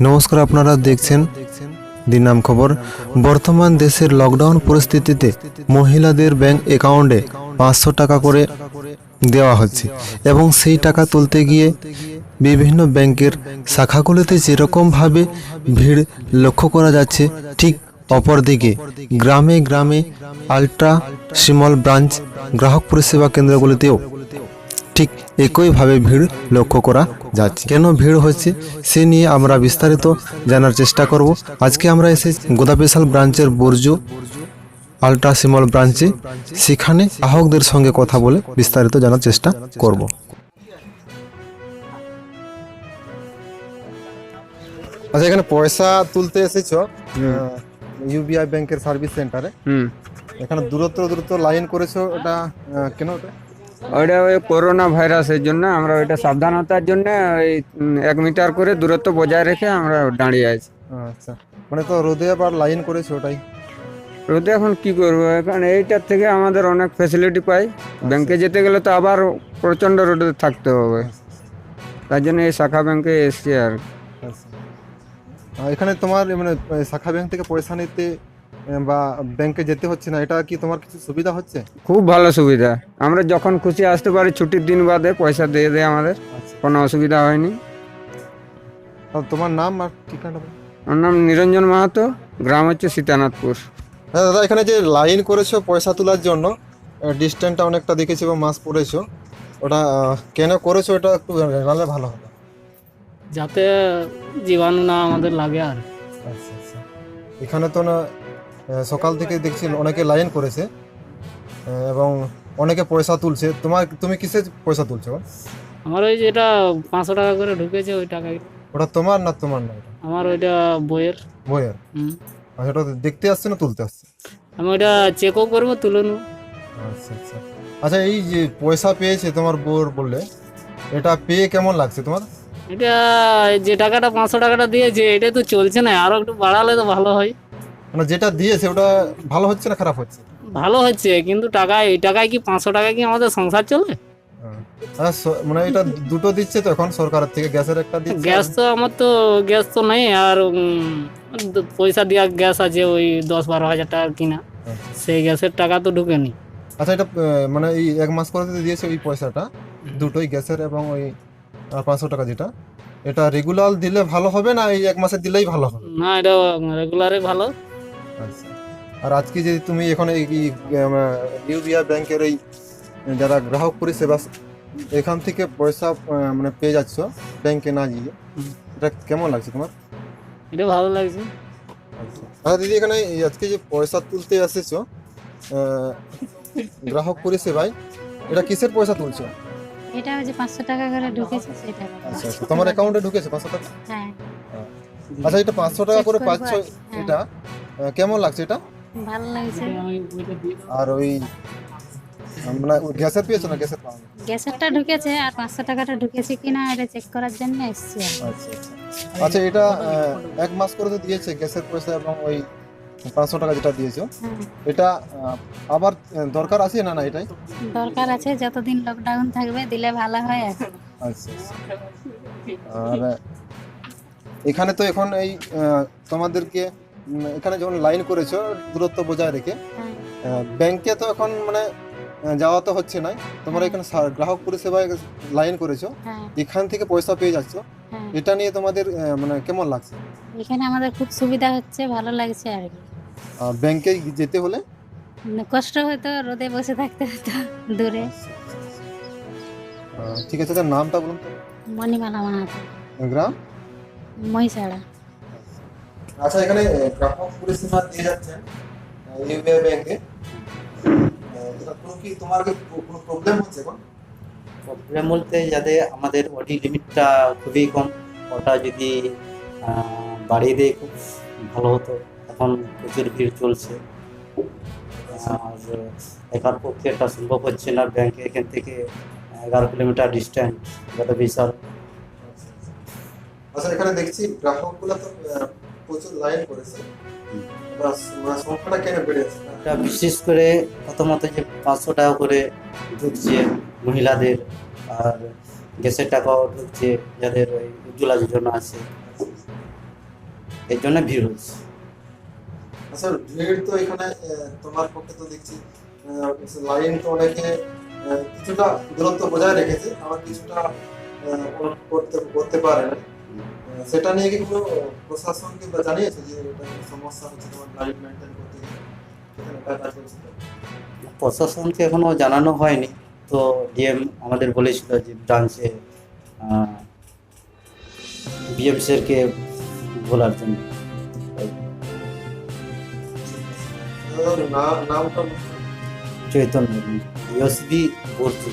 নমস্কার, আপনারা দেখছেন দিনাম খবর। বর্তমান দেশের লকডাউন পরিস্থিতিতে মহিলাদের ব্যাংক অ্যাকাউন্টে 500 টাকা করে দেওয়া হচ্ছে এবং সেই টাকা তুলতে গিয়ে বিভিন্ন ব্যাংকের শাখাগুলিতে যেরকমভাবে ভিড় লক্ষ্য করা যাচ্ছে, ঠিক অপরদিকে গ্রামে গ্রামে আল্ট্রা স্মল ব্রাঞ্চ গ্রাহক পরিষেবা কেন্দ্রগুলিতেও ঠিক একইভাবে ভিড় লক্ষ্য করা যাচ্ছে। কেন ভিড় হচ্ছে সে নিয়ে আমরা বিস্তারিত জানার চেষ্টা করব। আজকে আমরা এসেছি গোদাবিশাল ব্রাঞ্চের বর্জু আল্ট্রা স্মল ব্রাঞ্চে, সেখানে গ্রাহকদের সঙ্গে কথা বলে বিস্তারিত জানার চেষ্টা করব। আচ্ছা, এখানে পয়সা তুলতে এসেছো ইউবিআই ব্যাংকের সার্ভিস সেন্টারে। এখানে দূরত্ব লাইন করেছো, এটা কেন? ওইটা ওই করোনা ভাইরাসের জন্য আমরা ওইটা সাবধানতার জন্য ওই 1 মিটার করে দূরত্ব বজায় রেখে আমরা দাঁড়িয়ে আছি। আচ্ছা, মানে তো রোদে আবার লাইন করেছো ওটাই। রোদে এখন কি করবো, এখন এইটার থেকে আমাদের অনেক ফ্যাসিলিটি পাই। ব্যাংকে যেতে গেলে তো আবার প্রচণ্ড রোদে থাকতে হবে, তার জন্য এই শাখা ব্যাংকে এসছি আর। এখানে তোমার মানে শাখা ব্যাংক থেকে পয়সা নিতে বা ব্যাংকে যেতে হচ্ছে না, এটা কি তোমার কিছু সুবিধা হচ্ছে? খুব ভালো সুবিধা, আমরা যখন খুশি আসতে পারি, ছুটির দিন বাদে পয়সা দিয়ে দেয় আমাদের, কোনো অসুবিধা হয়নি। তোমার নাম আর ঠিকানা? আমার নাম নিরঞ্জন মাহাতো, গ্রাম হচ্ছে সীতানাথপুর। হ্যাঁ দাদা, এখানে যে লাইন করেছো পয়সা তোলার জন্য, ডিস্টেন্সটা অনেকটা দেখেছি এবং মাস্ক পরেছো, ওটা কেন করেছো এটা একটু জানলে ভালো হবে। যাতে জীবাণু না আমাদের লাগে আর। আচ্ছা আচ্ছা, এখানে তো না সকাল থেকে দেখছি অনেকে লাইন করেছে এবং অনেকে পয়সা তুলছে। তুমি কিসে পয়সা তুলছো? আমার ওই যেটা 500 টাকা করে ঢুকেছে ওই টাকায়। ওটা তোমার না? তোমার না, এটা আমার ওইটা বইয়ের। বইয়ের? আচ্ছা, ওটা দেখতে আসছে না তুলতে আসছে? আমি ওইটা চেকও করবো, তুলে নেবো। আচ্ছা আচ্ছা। আচ্ছা, এই যে পয়সা পেয়েছে তোমার বউর বললে, এটা পেয়ে কেমন লাগছে তোমার? এটা যে টাকাটা 500 টাকাটা দিয়েছে এটা তো চলছে না, আরো একটু বাড়ালে তো ভালো হয়। মানে যেটা দিয়েছে ওটা ভালো হচ্ছে না খারাপ হচ্ছে? ভালো হচ্ছে, কিন্তু এই টাকায় কি 500 টাকায় কি আমাদের সংসার চলে? মানে এটা দুটো দিচ্ছে তো এখন সরকারের থেকে, গ্যাসের একটা দিচ্ছে। গ্যাস তো আমার তো গ্যাস তো নেই, আর পয়সা দেওয়া গ্যাস আছে ওই 10-12 হাজার টাকা কিনা, সেই গ্যাসের টাকা তো ঢুকেনি। আচ্ছা, এটা মানে এই 1 মাস করে দিয়েছে ওই পয়সাটা, দুটোই গ্যাসের এবং ওই 500 টাকা যেটা, এটা রেগুলার দিলে ভালো হবে না এই 1 মাসে দিলেই ভালো হবে? না, এটা রেগুলারে ভালো। আচ্ছা, আর আজকে যে তুমি এখন এই ইউবিআই ব্যাংকের এই যারা গ্রাহক পরিষেবা, এখান থেকে পয়সা মানে পেয়ে যাচ্ছ ব্যাংকে না গিয়ে, এটা কেমন লাগছে তোমার? এটা ভালো লাগছে। আচ্ছা দিদি, এখানে আজকে যে পয়সা তুলতে এসেছো গ্রাহক পরিষেবায়, এটা কিসের পয়সা তুলছো? এটা ওই যে 500 টাকা করে ঢুকেছে সেটা। আচ্ছা আচ্ছা, তোমার অ্যাকাউন্টে ঢুকেছে 500 টাকা? হ্যাঁ। আচ্ছা, এটা 500 টাকা করে পাচ্ছ, হ্যাঁ। এটা কেমন লাগছে? এটা ভালো লাগছে। আর ওই মানে গ্যাসের পেয়েছো না? গ্যাসের পাওয়া? গ্যাসেরটা ঢুকেছে আর 500 টাকাটা ঢুকেছে কিনা এটা চেক করার জন্য এসেছি। আচ্ছা আচ্ছা। আচ্ছা, এটা 1 মাস করে তো দিয়েছে গ্যাসের পয়সা এবং ওই 500 টাকা যেটা দিয়েছো, এটা আবার দরকার আছে না? না, এটাই দরকার আছে, যতদিন লকডাউন থাকবে দিলে ভালো হয় আর। আচ্ছা আচ্ছা। আর এখানে তো এখন এই তোমাদেরকে এখানে যখন লাইন করেছো দূরত্ব বজায় রেখে, ব্যাংকে তো এখন মানে যাওয়া তো হচ্ছে না, তোমরা এখানে গ্রাহক পরিষেবায় লাইন করেছো, এখান থেকে পয়সা পেয়ে যাচ্ছ, এটা নিয়ে তোমাদের মানে কেমন লাগছে? এখানে আমাদের খুব সুবিধা হচ্ছে, ভালো লাগছে আর কি। ব্যাংকে যেতে হলে কষ্ট হতো, রোদে বসে থাকতে হতো দূরে। ঠিক আছে, তার নামটা বলুন তো। মণিমালা মাহাতো, গ্রাম মহিষাড়া। আচ্ছা, এখানে গ্রাহক পরিষেবা দিয়ে যাচ্ছেন ইউবিআই ব্যাংকে, কি তোমার কোনো প্রবলেম হচ্ছে এখন? প্রবলেম বলতে যাতে আমাদের ওটি লিমিটটা খুবই কম, ওটা যদি বাড়িয়ে দেয় খুব ভালো হতো। এখন প্রচুর ভিড় চলছে, আর একার পক্ষে এটা সম্ভব হচ্ছে না। ব্যাংকে এখান থেকে 11 কিলোমিটার ডিস্ট্যান্স, যেটা বিশাল। আচ্ছা, এখানে দেখছি গ্রাহকগুলো তো প্রচুর লাইন করেছে, সংখ্যাটা কেন বেড়েছে? এটা বিশেষ করে প্রথমত যে 500 টাকা করে ঢুকছে মহিলাদের, আর গ্যাসের টাকাও ঢুকছে যাদের ওই উজ্জ্বলা যোজনা আছে। এর জন্য ভিড় হচ্ছে। আচ্ছা, ভিড় তো এখানে তোমার পক্ষে তো দেখছি লাইন তো অনেকে কিছুটা দূরত্ব বজায় রেখেছে, আবার কিছুটা করতে করতে পারে না। সেটা নিয়ে কি কোনো প্রশাসনকে বা জানিয়েছে যে এটা কোনো সমস্যা হচ্ছে তোমার লাইন মেনটেন করতে গিয়ে? সেখানে কাজ করছে তো? প্রশাসনকে এখনো জানানো হয়নি, তো ডিএম আমাদের বলেছিল যে ব্রাঞ্চে বিএম স্যারকে বলার জন্য। নামটা চৈতন্য ইউএসবি ভর্তি